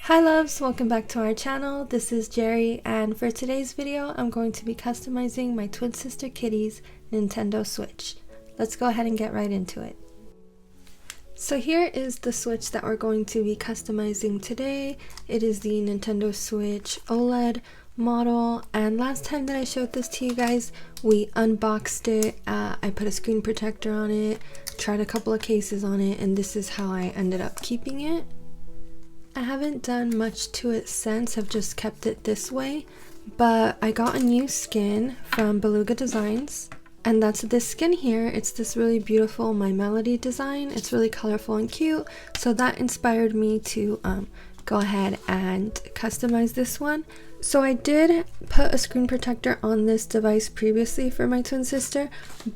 Hi loves, welcome back to our channel. This is Jerry, and for today's video I'm going to be customizing my twin sister Kitty's Nintendo Switch. Let's go ahead and get right into it. So here is the Switch that we're going to be customizing today. It is the Nintendo Switch OLED model, and last time that I showed this to you guys we unboxed it. I put a screen protector on it, tried a couple of cases on it, and this is how I ended up keeping it. I haven't done much to it since, I've just kept it this way, but I got a new skin from Beluga Designs, and that's this skin here. It's this really beautiful My Melody design. It's really colorful and cute, so that inspired me to go ahead and customize this one. So I did put a screen protector on this device previously for my twin sister,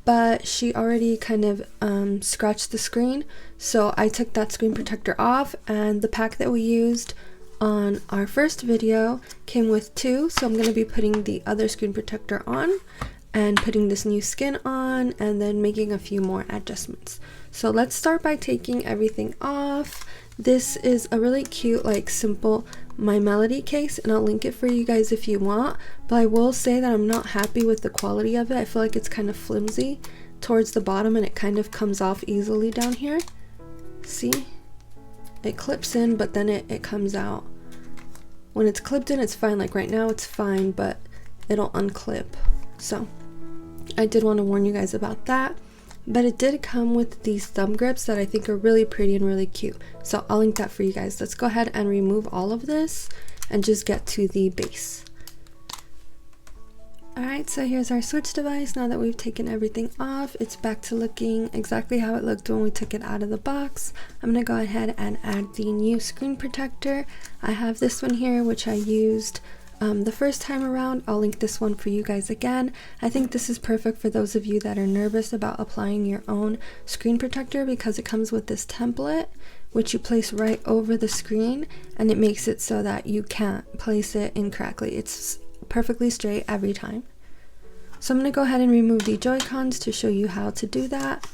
but she already kind of scratched the screen, so I took that screen protector off, and the pack that we used on our first video came with two, so I'm going to be putting the other screen protector on and putting this new skin on and then making a few more adjustments. So let's start by taking everything off. This is a really cute, like, simple My Melody case, and I'll link it for you guys if you want, but I will say that I'm not happy with the quality of it. I feel like it's kind of flimsy towards the bottom and it kind of comes off easily down here. See? It clips in, but then it comes out. When it's clipped in, it's fine. Like right now it's fine, but it'll unclip. So I did want to warn you guys about that. But it did come with these thumb grips that I think are really pretty and really cute. So I'll link that for you guys. Let's go ahead and remove all of this and just get to the base. Alright, so here's our Switch device. Now that we've taken everything off, it's back to looking exactly how it looked when we took it out of the box. I'm going to go ahead and add the new screen protector. I have this one here, which I used the first time around. I'll link this one for you guys again. I think this is perfect for those of you that are nervous about applying your own screen protector, because it comes with this template which you place right over the screen, and it makes it so that you can't place it incorrectly. It's perfectly straight every time. So I'm going to go ahead and remove the Joy-Cons to show you how to do that.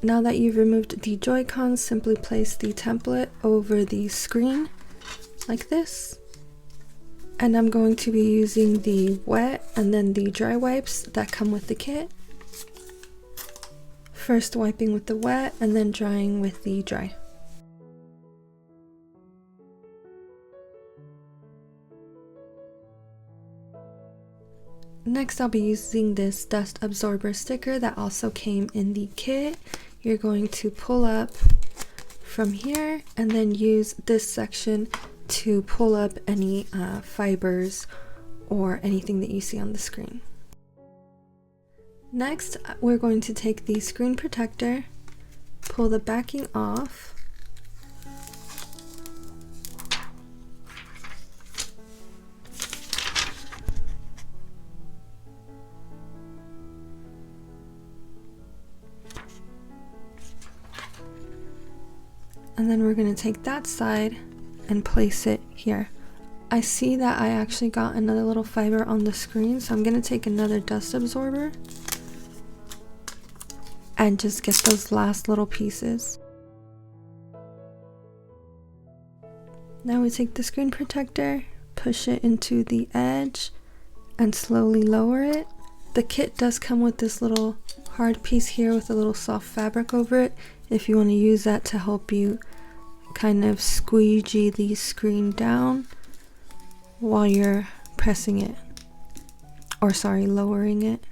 Now that you've removed the Joy-Cons, simply place the template over the screen like this. And I'm going to be using the wet and then the dry wipes that come with the kit. First wiping with the wet and then drying with the dry. Next, I'll be using this dust absorber sticker that also came in the kit. You're going to pull up from here and then use this section to pull up any fibers or anything that you see on the screen. Next, we're going to take the screen protector, pull the backing off, and then we're going to take that side and place it here. I see that I actually got another little fiber on the screen, so I'm going to take another dust absorber and just get those last little pieces. Now we take the screen protector, push it into the edge, and slowly lower it. The kit does come with this little hard piece here with a little soft fabric over it, if you want to use that to help you kind of squeegee the screen down while you're pressing it, or sorry, lowering it.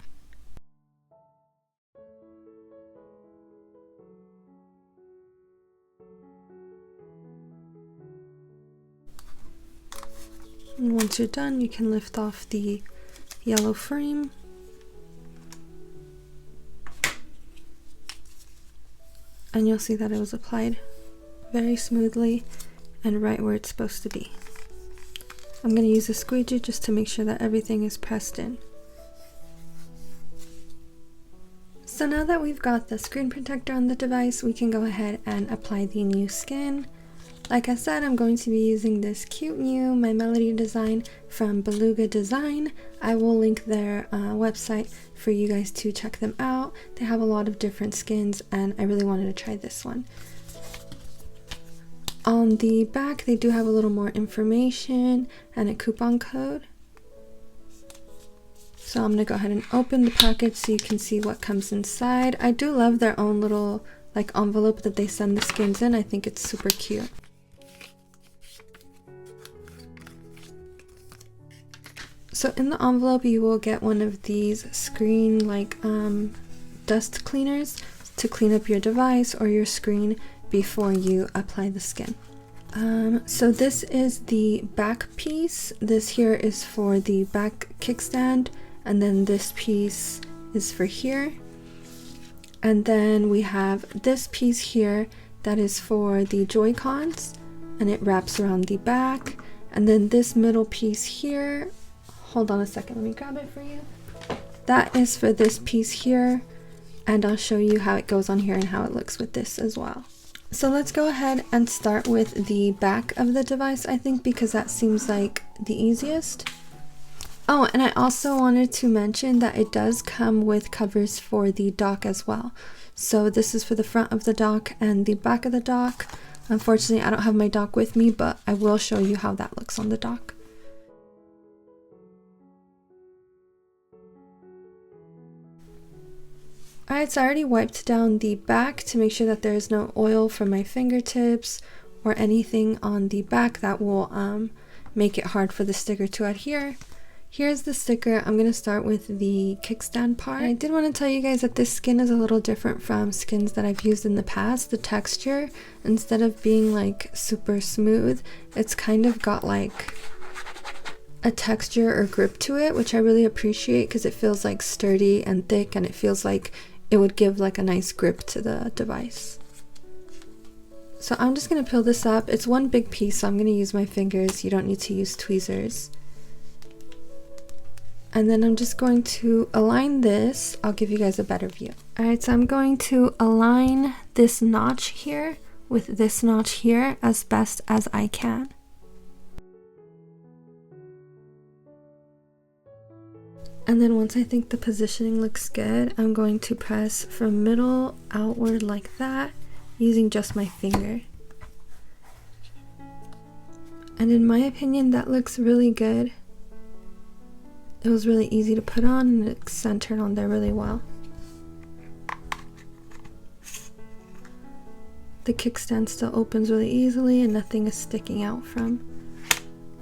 And once you're done, you can lift off the yellow frame. And you'll see that it was applied very smoothly and right where it's supposed to be. I'm going to use a squeegee just to make sure that everything is pressed in. So now that we've got the screen protector on the device, we can go ahead and apply the new skin. Like I said, I'm going to be using this cute new My Melody design from Beluga Design. I will link their website for you guys to check them out. They have a lot of different skins and I really wanted to try this one. On the back, they do have a little more information and a coupon code. So I'm going to go ahead and open the package so you can see what comes inside. I do love their own little like envelope that they send the skins in. I think it's super cute. So in the envelope you will get one of these screen like dust cleaners to clean up your device or your screen before you apply the skin. So this is the back piece. This here is for the back kickstand, and then this piece is for here. And then we have this piece here that is for the Joy-Cons, and it wraps around the back. And then this middle piece here, hold on a second, let me grab it for you. That is for this piece here, and I'll show you how it goes on here and how it looks with this as well. So let's go ahead and start with the back of the device, I think, because that seems like the easiest. Oh, and I also wanted to mention that it does come with covers for the dock as well. So this is for the front of the dock and the back of the dock. Unfortunately, I don't have my dock with me, but I will show you how that looks on the dock. Alright, so I already wiped down the back to make sure that there is no oil from my fingertips or anything on the back that will make it hard for the sticker to adhere. Here's the sticker. I'm going to start with the kickstand part. I did want to tell you guys that this skin is a little different from skins that I've used in the past. The texture, instead of being like super smooth, it's kind of got like a texture or grip to it, which I really appreciate because it feels like sturdy and thick, and it feels like it would give like a nice grip to the device. So I'm just going to peel this up. It's one big piece, so I'm going to use my fingers. You don't need to use tweezers. And then I'm just going to align this. I'll give you guys a better view. Alright, so I'm going to align this notch here with this notch here as best as I can. And then once I think the positioning looks good, I'm going to press from middle outward like that, using just my finger. And in my opinion, that looks really good. It was really easy to put on and it's centered on there really well. The kickstand still opens really easily and nothing is sticking out from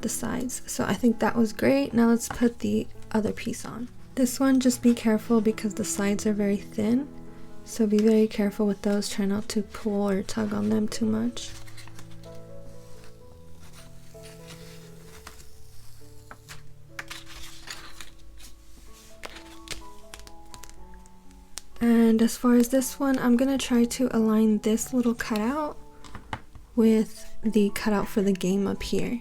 the sides. So I think that was great. Now let's put the other piece on. This one, just be careful because the sides are very thin, so be very careful with those. Try not to pull or tug on them too much. And as far as this one, I'm gonna try to align this little cutout with the cutout for the game up here.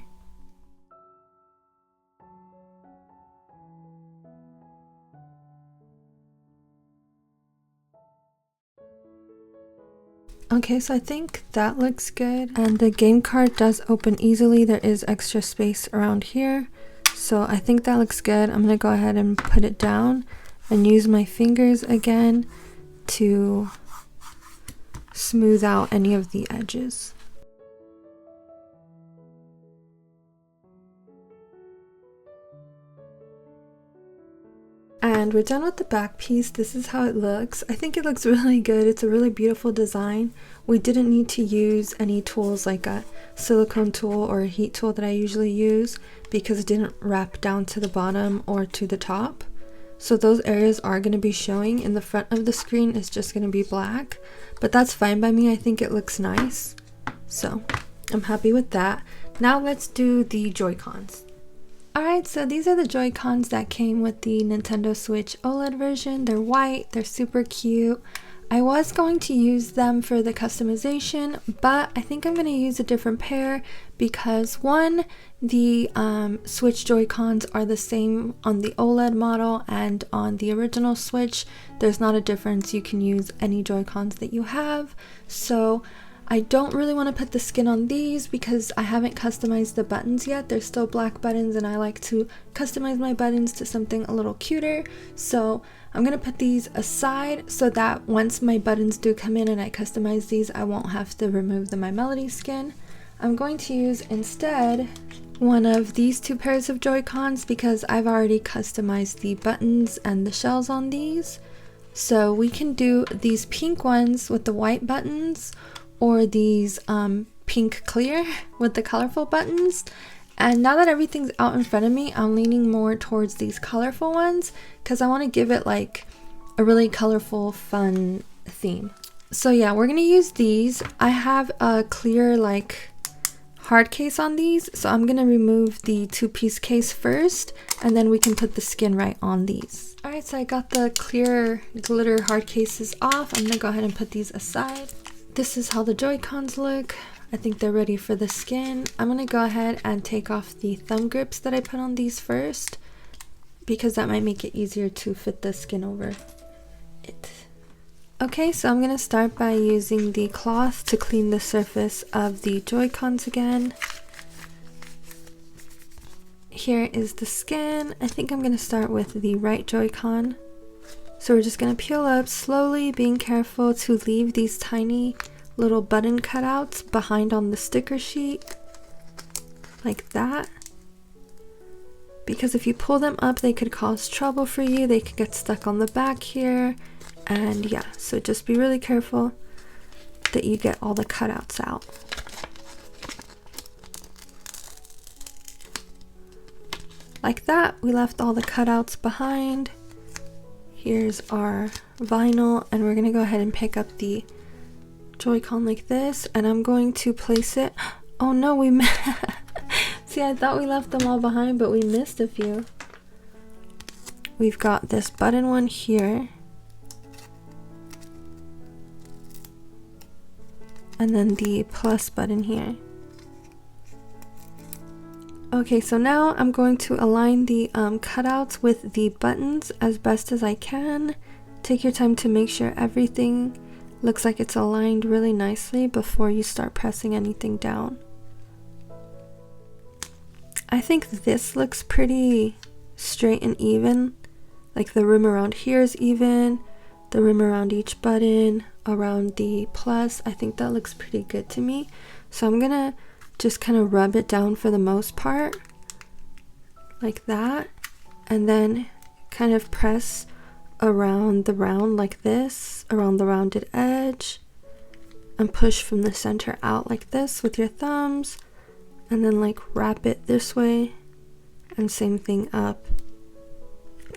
Okay, so I think that looks good, and the game card does open easily. There is extra space around here, so I think that looks good. I'm gonna go ahead and put it down and use my fingers again to smooth out any of the edges. And we're done with the back piece. This is how it looks. I think it looks really good. It's a really beautiful design. We didn't need to use any tools like a silicone tool or a heat tool that I usually use because it didn't wrap down to the bottom or to the top. So those areas are going to be showing. In the front of the screen is just going to be black, but that's fine by me. I think it looks nice. So I'm happy with that. Now let's do the Joy-Cons. Alright, so these are the Joy-Cons that came with the Nintendo Switch OLED version. They're white, they're super cute. I was going to use them for the customization, but I think I'm going to use a different pair because one, the Switch Joy-Cons are the same on the OLED model and on the original Switch. There's not a difference. You can use any Joy-Cons that you have. So I don't really want to put the skin on these because I haven't customized the buttons yet. They're still black buttons and I like to customize my buttons to something a little cuter. So I'm going to put these aside so that once my buttons do come in and I customize these, I won't have to remove the My Melody skin. I'm going to use instead one of these two pairs of Joy-Cons because I've already customized the buttons and the shells on these. So we can do these pink ones with the white buttons, or these pink clear with the colorful buttons. And now that everything's out in front of me, I'm leaning more towards these colorful ones because I want to give it like a really colorful, fun theme. So yeah, we're gonna use these. I have a clear like hard case on these, so I'm gonna remove the two-piece case first and then we can put the skin right on these. Alright, so I got the clear glitter hard cases off. I'm gonna go ahead and put these aside. This is how the Joy-Cons look. I think they're ready for the skin. I'm gonna go ahead and take off the thumb grips that I put on these first because that might make it easier to fit the skin over it. Okay, so I'm gonna start by using the cloth to clean the surface of the Joy-Cons again. Here is the skin. I think I'm gonna start with the right Joy-Con. So we're just gonna peel up slowly, being careful to leave these tiny little button cutouts behind on the sticker sheet, like that. Because if you pull them up, they could cause trouble for you. They could get stuck on the back here. And yeah, so just be really careful that you get all the cutouts out. Like that, we left all the cutouts behind. Here's our vinyl, and we're gonna go ahead and pick up the Joy-Con like this, and I'm going to place it. Oh no, we see, I thought we left them all behind, but we missed a few. We've got this button one here, and then the plus button here. Okay, so now I'm going to align the cutouts with the buttons as best as I can. Take your time to make sure everything looks like it's aligned really nicely before you start pressing anything down. I think this looks pretty straight and even. Like the rim around here is even, the rim around each button, around the plus, I think that looks pretty good to me. So I'm gonna just kind of rub it down for the most part, like that, and then kind of press around the round like this, around the rounded edge, and push from the center out like this with your thumbs, and then like wrap it this way, and same thing up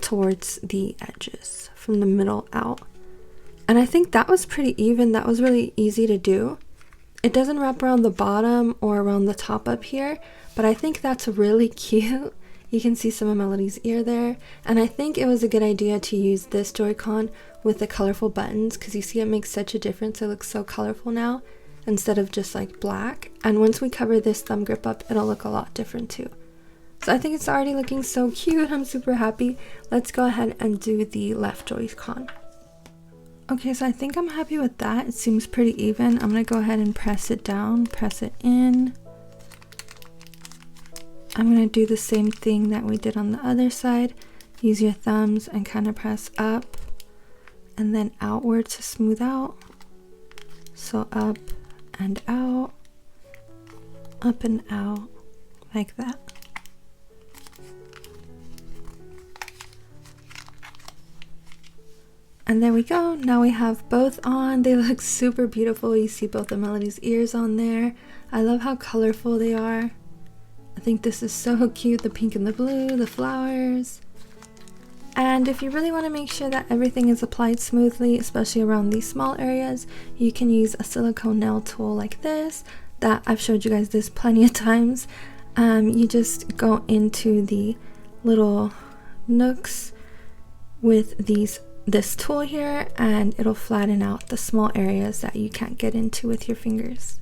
towards the edges from the middle out. And I think that was pretty even. That was really easy to do. It doesn't wrap around the bottom or around the top up here, but I think that's really cute. You can see some of Melody's ear there, and I think it was a good idea to use this Joy-Con with the colorful buttons because you see it makes such a difference. It looks so colorful now instead of just like black, and once we cover this thumb grip up, it'll look a lot different too. So I think it's already looking so cute. I'm super happy. Let's go ahead and do the left Joy-Con. Okay, so I think I'm happy with that. It seems pretty even. I'm gonna go ahead and press it down, press it in. I'm gonna do the same thing that we did on the other side. Use your thumbs and kind of press up and then outward to smooth out. So up and out, up and out, like that. And there we go. Now we have both on. They look super beautiful. You see both of Melody's ears on there. I love how colorful they are. I think this is so cute. The pink and the blue, the flowers. And if you really want to make sure that everything is applied smoothly, especially around these small areas, you can use a silicone nail tool like this that I've showed you guys this plenty of times. You just go into the little nooks with this tool here, and it'll flatten out the small areas that you can't get into with your fingers.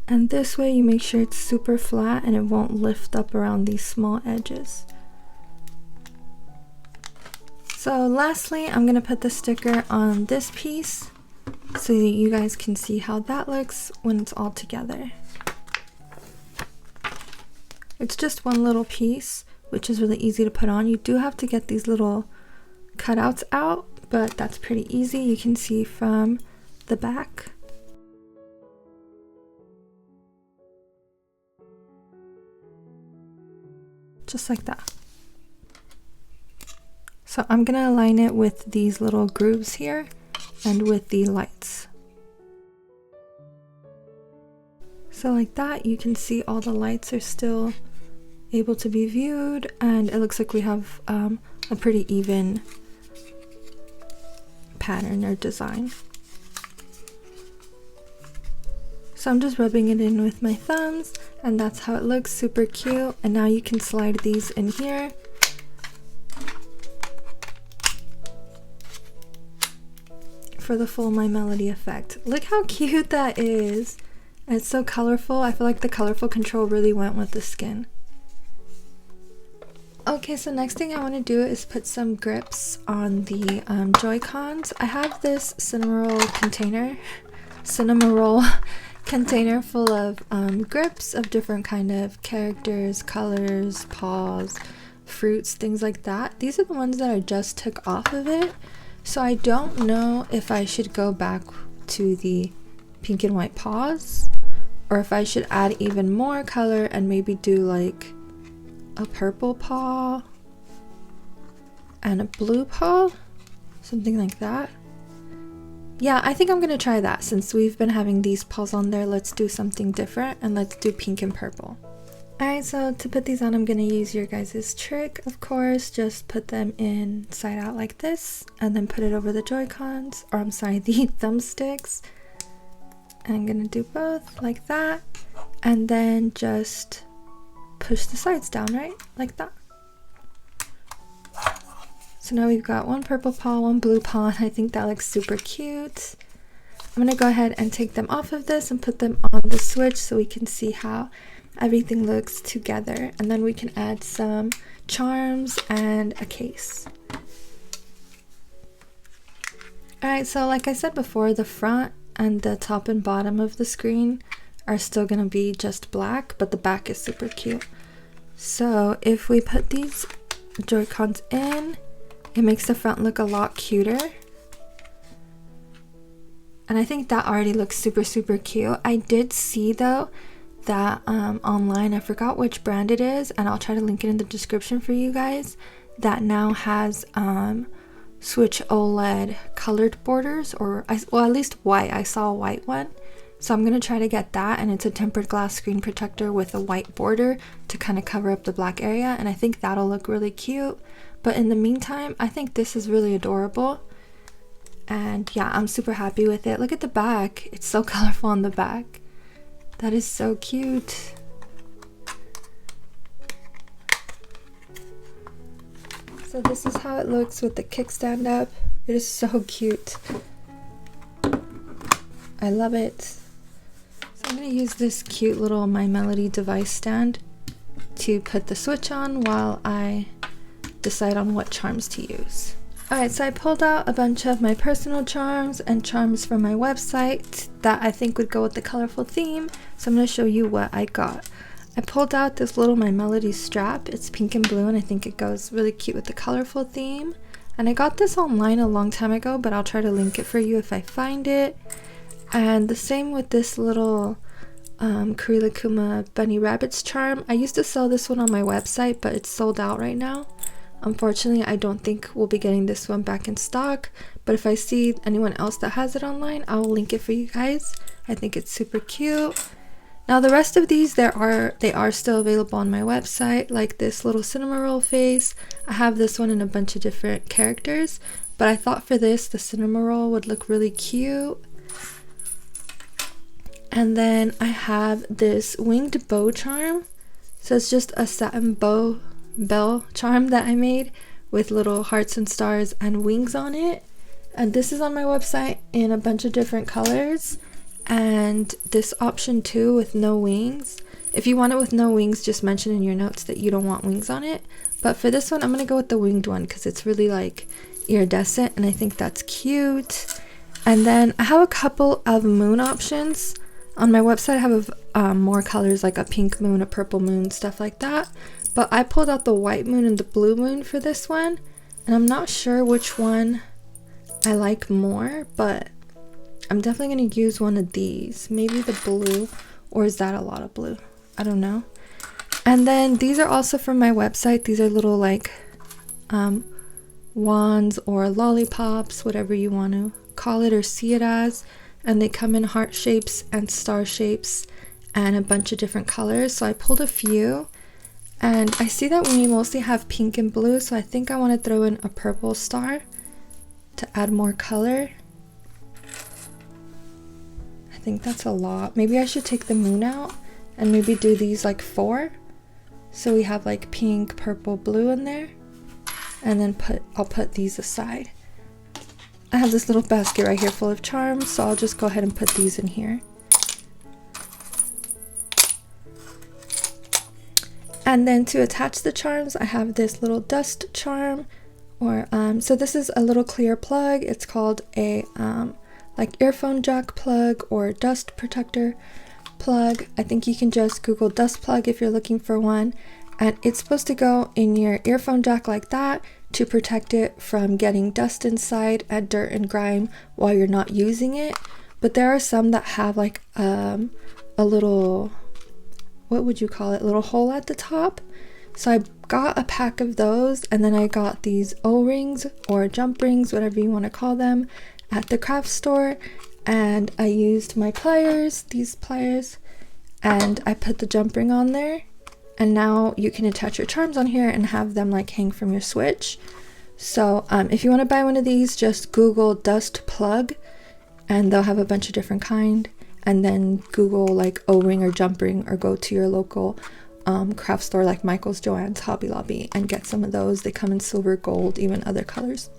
And this way you make sure it's super flat and it won't lift up around these small edges. So lastly, I'm gonna put the sticker on this piece. so you guys can see how that looks when it's all together. It's just one little piece, which is really easy to put on. You do have to get these little cutouts out, but that's pretty easy. You can see from the back. Just like that. So I'm gonna align it with these little grooves here and with the lights. So like that, you can see all the lights are still able to be viewed, and it looks like we have a pretty even pattern or design. So I'm just rubbing it in with my thumbs, and that's how it looks. Super cute. And now you can slide these in here. For the full My Melody effect. Look how cute that is. And it's so colorful. I feel like the colorful control really went with the skin. Okay, so next thing I want to do is put some grips on the Joy-Cons. I have this Cinnamoroll container full of grips of different kind of characters, colors, paws, fruits, things like that. These are the ones that I just took off of it. So I don't know if I should go back to the pink and white paws, or if I should add even more color and maybe do like a purple paw and a blue paw, something like that. Yeah, I think I'm gonna try that. Since we've been having these paws on there, let's do something different and let's do pink and purple. Alright, so to put these on, I'm gonna use your guys' trick, of course. Just put them inside out like this and then put it over the Joy-Cons, or I'm sorry, the thumbsticks. And I'm gonna do both like that, and then just push the sides down, right? Like that. So now we've got one purple paw, one blue paw, and I think that looks super cute. I'm gonna go ahead and take them off of this and put them on the Switch so we can see how everything looks together, and then we can add some charms and a case. Alright, so like I said before, the front and the top and bottom of the screen are still gonna be just black, but the back is super cute. So if we put these Joy-Cons in, it makes the front look a lot cuter. And I think that already looks super cute. I did see though that online, I forgot which brand it is, and I'll try to link it in the description for you guys, that now has Switch OLED colored borders, or well, at least white. I saw a white one. So I'm gonna try to get that, and it's a tempered glass screen protector with a white border to kind of cover up the black area, and I think that'll look really cute. But in the meantime, I think this is really adorable, and yeah, I'm super happy with it. Look at the back, it's so colorful on the back. That is so cute. So this is how it looks with the kickstand up. It is so cute. I love it. So I'm gonna use this cute little My Melody device stand to put the Switch on while I decide on what charms to use. Alright, so I pulled out a bunch of my personal charms and charms from my website that I think would go with the colorful theme. So I'm going to show you what I got. I pulled out this little My Melody strap. It's pink and blue, and I think it goes really cute with the colorful theme. And I got this online a long time ago, but I'll try to link it for you if I find it. And the same with this little Kurilakuma Bunny Rabbits charm. I used to sell this one on my website, but it's sold out right now. Unfortunately, I don't think we'll be getting this one back in stock, but if I see anyone else that has it online, I will link it for you guys. I think it's super cute. Now the rest of these, they are still available on my website, like this little Cinnamoroll face. I have this one in a bunch of different characters, but I thought for this, the Cinnamoroll would look really cute. And then I have this winged bow charm. So it's just a satin bell charm that I made with little hearts and stars and wings on it. And this is on my website in a bunch of different colors. And this option too with no wings. If you want it with no wings, just mention in your notes that you don't want wings on it. But for this one, I'm gonna go with the winged one because it's really like iridescent, and I think that's cute. And then I have a couple of moon options. On my website I have more colors, like a pink moon, a purple moon, stuff like that. But I pulled out the white moon and the blue moon for this one. And I'm not sure which one I like more, but I'm definitely going to use one of these. Maybe the blue, or is that a lot of blue? I don't know. And then these are also from my website. These are little like wands or lollipops, whatever you want to call it or see it as. And they come in heart shapes and star shapes and a bunch of different colors. So I pulled a few, and I see that we mostly have pink and blue, so I think I want to throw in a purple star to add more color. I think that's a lot. Maybe I should take the moon out and maybe do these like 4. So we have like pink, purple, blue in there. And then I'll put these aside. I have this little basket right here full of charms, so I'll just go ahead and put these in here. And then to attach the charms, I have this little dust charm, or so this is a little clear plug. It's called a like earphone jack plug or dust protector plug. I think you can just Google dust plug if you're looking for one. And it's supposed to go in your earphone jack like that to protect it from getting dust inside and dirt and grime while you're not using it. But there are some that have like a little, what would you call it, little hole at the top. So I got a pack of those, and then I got these O-rings or jump rings, whatever you want to call them, at the craft store. And I used my pliers, these pliers, and I put the jump ring on there. And now you can attach your charms on here and have them like hang from your switch. So if you want to buy one of these, just Google dust plug and they'll have a bunch of different kind. And then Google like O-ring or jump ring, or go to your local craft store like Michael's, Joann's, Hobby Lobby, and get some of those. They come in silver, gold, even other colors.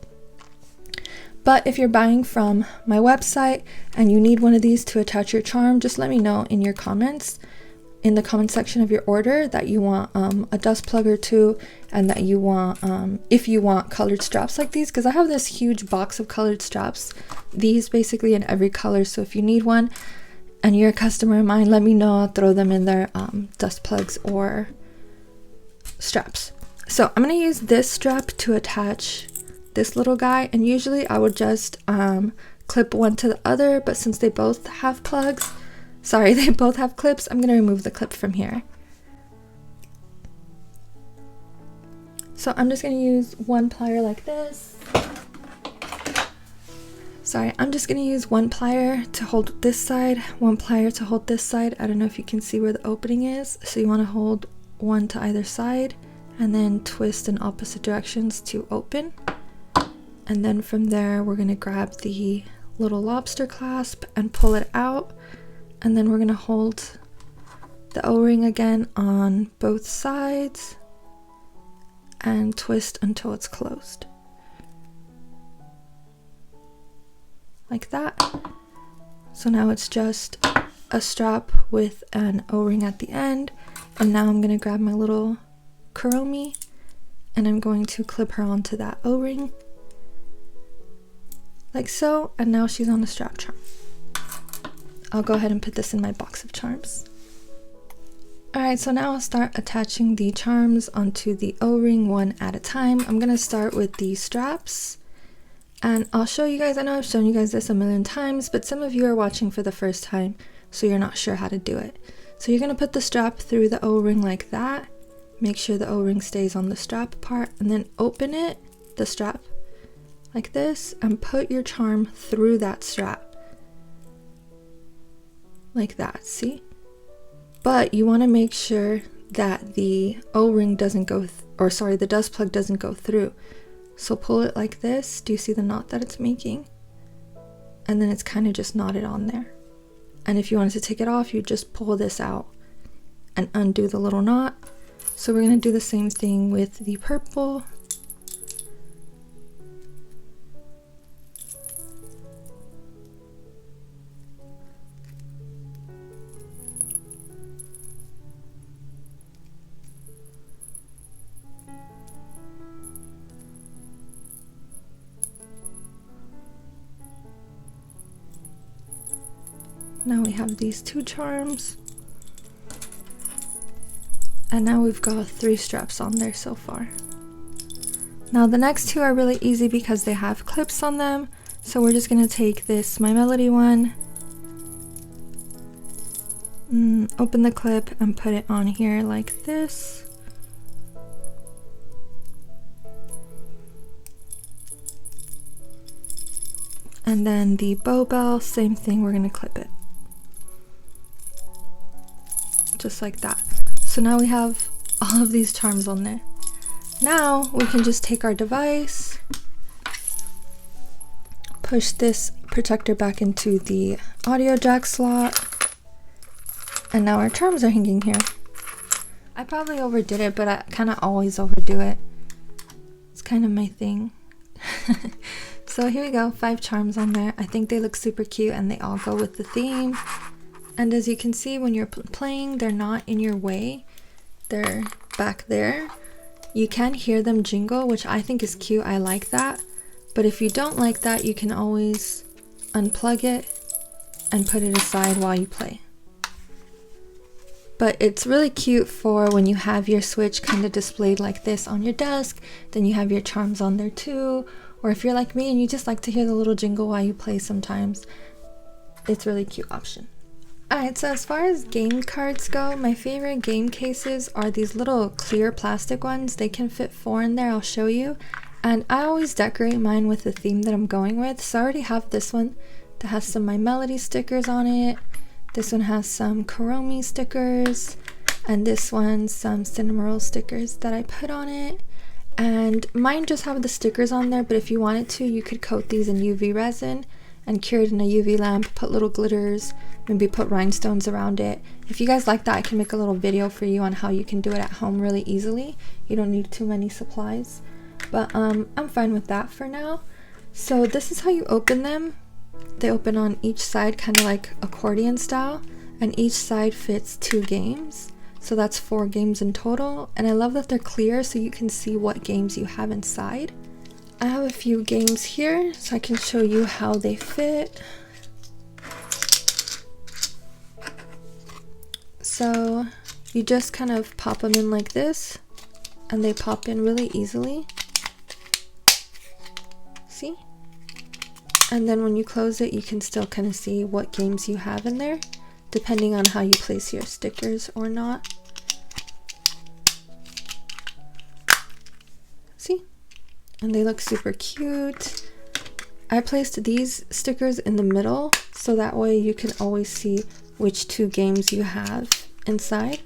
But if you're buying from my website and you need one of these to attach your charm, just let me know in your comments, in the comment section of your order, that you want a dust plug or 2, and that you want if you want colored straps like these, because I have this huge box of colored straps, these basically in every color. So if you need one and you're a customer of mine, let me know. I'll throw them in there, dust plugs or straps. So I'm going to use this strap to attach this little guy, and usually I would just clip one to the other, but since they both have plugs, they both have clips, I'm going to remove the clip from here. So I'm just going to use one plier like this. I'm just going to use one plier to hold this side, one plier to hold this side. I don't know if you can see where the opening is. So you want to hold one to either side and then twist in opposite directions to open. And then from there, we're going to grab the little lobster clasp and pull it out. And then we're going to hold the O-ring again on both sides and twist until it's closed. Like that. So now it's just a strap with an O-ring at the end. And now I'm going to grab my little Kuromi and I'm going to clip her onto that O-ring. Like so. And now she's on the strap charm. I'll go ahead and put this in my box of charms. Alright, so now I'll start attaching the charms onto the O-ring one at a time. I'm going to start with the straps. And I'll show you guys, I know I've shown you guys this a million times, but some of you are watching for the first time, so you're not sure how to do it. So you're going to put the strap through the O-ring like that. Make sure the O-ring stays on the strap part, and then open it, the strap, like this, and put your charm through that strap. Like that, see? But you want to make sure that the O-ring doesn't go, the dust plug doesn't go through. So pull it like this. Do you see the knot that it's making? And then it's kind of just knotted on there. And if you wanted to take it off, you just pull this out and undo the little knot. So we're going to do the same thing with the purple. Now we have these 2 charms. And now we've got 3 straps on there so far. Now the next 2 are really easy because they have clips on them. So we're just gonna take this My Melody one, open the clip and put it on here like this. And then the bow bell, same thing, we're gonna clip it. Just like that. So now we have all of these charms on there. Now we can just take our device, push this protector back into the audio jack slot, and now our charms are hanging here. I probably overdid it, but I kind of always overdo it. It's kind of my thing. So here we go, 5 charms on there. I think they look super cute and they all go with the theme. And as you can see, when you're playing, they're not in your way. They're back there. You can hear them jingle, which I think is cute. I like that. But if you don't like that, you can always unplug it and put it aside while you play. But it's really cute for when you have your Switch kind of displayed like this on your desk, then you have your charms on there too. Or if you're like me and you just like to hear the little jingle while you play sometimes, it's a really cute option. Alright, so as far as game cards go, my favorite game cases are these little clear plastic ones. They can fit 4 in there, I'll show you. And I always decorate mine with the theme that I'm going with. So I already have this one that has some My Melody stickers on it. This one has some Kuromi stickers. And this one, some Cinnamoroll stickers that I put on it. And mine just have the stickers on there, but if you wanted to, you could coat these in UV resin and cure it in a UV lamp, put little glitters, maybe put rhinestones around it. If you guys like that, I can make a little video for you on how you can do it at home really easily. You don't need too many supplies, but I'm fine with that for now. So this is how you open them. They open on each side, kind of like accordion style, and each side fits 2 games. So that's 4 games in total, and I love that they're clear so you can see what games you have inside. I have a few games here so I can show you how they fit. So you just kind of pop them in like this, and they pop in really easily. See? And then when you close it, you can still kind of see what games you have in there, depending on how you place your stickers or not. See? And they look super cute. I placed these stickers in the middle, so that way you can always see which 2 games you have inside,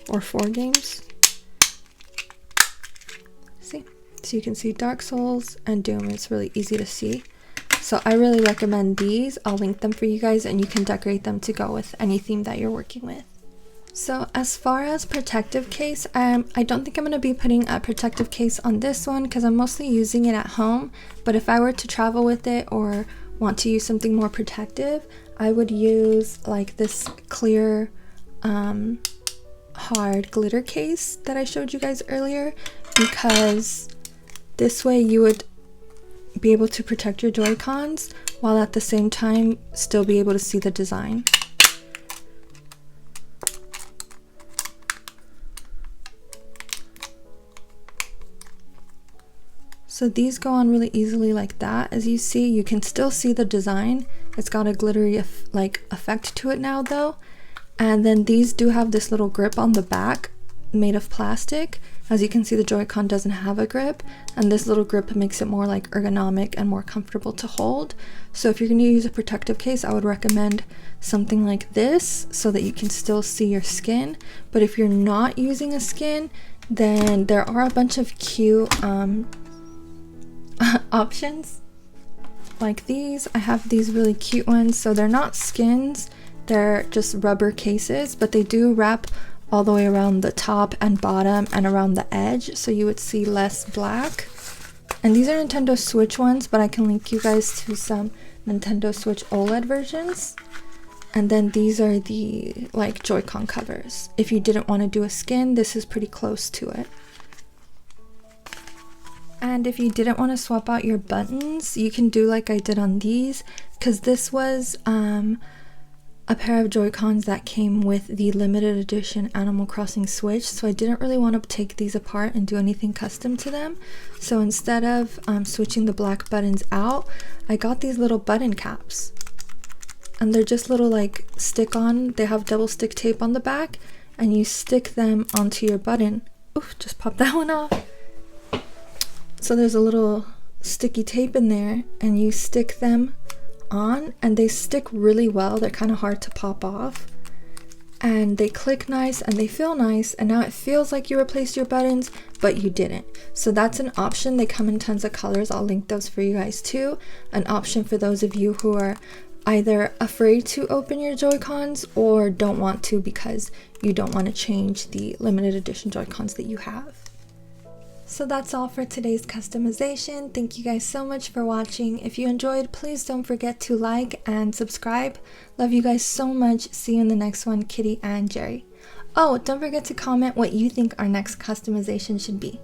or 4 games. See? So you can see Dark Souls and Doom. It's really easy to see. So I really recommend these. I'll link them for you guys and you can decorate them to go with any theme that you're working with. So as far as protective case, I don't think I'm going to be putting a protective case on this one because I'm mostly using it at home. But if I were to travel with it or want to use something more protective, I would use like this clear hard glitter case that I showed you guys earlier, because this way you would be able to protect your Joy-Cons while at the same time still be able to see the design. So these go on really easily like that. As you see, you can still see the design. It's got a glittery effect to it now though. And then these do have this little grip on the back made of plastic. As you can see, the Joy-Con doesn't have a grip, and this little grip makes it more like ergonomic and more comfortable to hold. So if you're going to use a protective case, I would recommend something like this so that you can still see your skin. But if you're not using a skin, then there are a bunch of cute options like these. I have these really cute ones. So they're not skins, they're just rubber cases, but they do wrap all the way around the top and bottom and around the edge, so you would see less black. And these are Nintendo Switch ones, but I can link you guys to some Nintendo Switch OLED versions. And then these are the like Joy-Con covers. If you didn't want to do a skin, this is pretty close to it. And if you didn't want to swap out your buttons, you can do like I did on these, because this was a pair of Joy-Cons that came with the limited edition Animal Crossing Switch, so I didn't really want to take these apart and do anything custom to them. So instead of switching the black buttons out, I got these little button caps. And they're just little like stick-on, they have double stick tape on the back, and you stick them onto your button. Oof, just popped that one off. So there's a little sticky tape in there, and you stick them on, and they stick really well. They're kind of hard to pop off, and they click nice and they feel nice, and now it feels like you replaced your buttons, but you didn't. So that's an option. They come in tons of colors. I'll link those for you guys too. An option for those of you who are either afraid to open your Joy-Cons or don't want to because you don't want to change the limited edition Joy-Cons that you have. So that's all for today's customization. Thank you guys so much for watching. If you enjoyed, please don't forget to like and subscribe. Love you guys so much. See you in the next one, Kitty and Jerry. Oh, don't forget to comment what you think our next customization should be.